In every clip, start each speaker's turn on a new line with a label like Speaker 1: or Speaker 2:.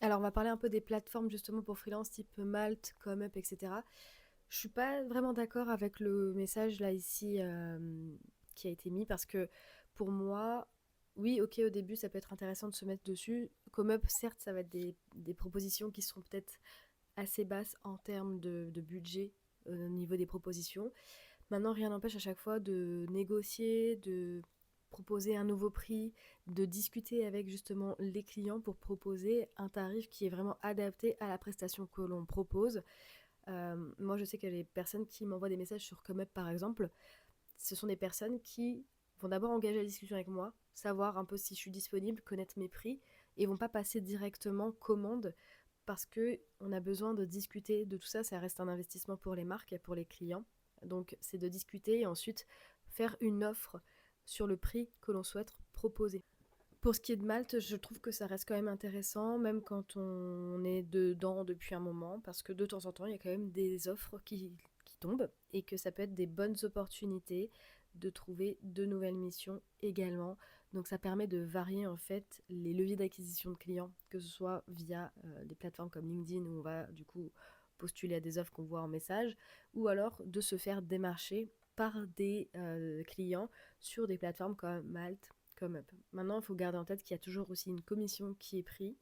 Speaker 1: Alors, on va parler un peu des plateformes justement pour freelance type Malte, ComeUp, etc. Je suis pas vraiment d'accord avec le message là ici qui a été mis parce que pour moi, oui, ok, au début ça peut être intéressant de se mettre dessus. ComeUp, certes, ça va être des propositions qui seront peut-être assez basses en termes de budget au niveau des propositions. Maintenant, rien n'empêche à chaque fois de négocier, de proposer un nouveau prix, de discuter avec justement les clients pour proposer un tarif qui est vraiment adapté à la prestation que l'on propose. Moi, je sais que les personnes qui m'envoient des messages sur ComeUp, par exemple, ce sont des personnes qui vont d'abord engager la discussion avec moi, savoir un peu si je suis disponible, connaître mes prix, et vont pas passer directement commande parce que on a besoin de discuter de tout ça. Ça reste un investissement pour les marques et pour les clients. Donc, c'est de discuter et ensuite faire une offre sur le prix que l'on souhaite proposer. Pour ce qui est de Malte, je trouve que ça reste quand même intéressant, même quand on est dedans depuis un moment, parce que de temps en temps, il y a quand même des offres qui tombent et que ça peut être des bonnes opportunités de trouver de nouvelles missions également. Donc ça permet de varier en fait les leviers d'acquisition de clients, que ce soit via des plateformes comme LinkedIn où on va du coup postuler à des offres qu'on voit en message, ou alors de se faire démarcher par des clients sur des plateformes comme Malte, comme Up. Maintenant, il faut garder en tête qu'il y a toujours aussi une commission qui est prise,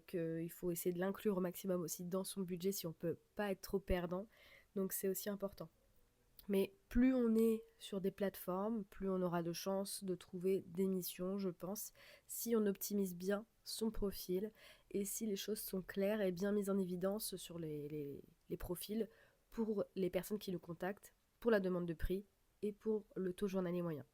Speaker 1: qu'il faut essayer de l'inclure au maximum aussi dans son budget si on ne peut pas être trop perdant. Donc c'est aussi important. Mais plus on est sur des plateformes, plus on aura de chances de trouver des missions, je pense, si on optimise bien son profil et si les choses sont claires et bien mises en évidence sur les profils pour les personnes qui nous contactent, pour la demande de prix et pour le taux journalier moyen.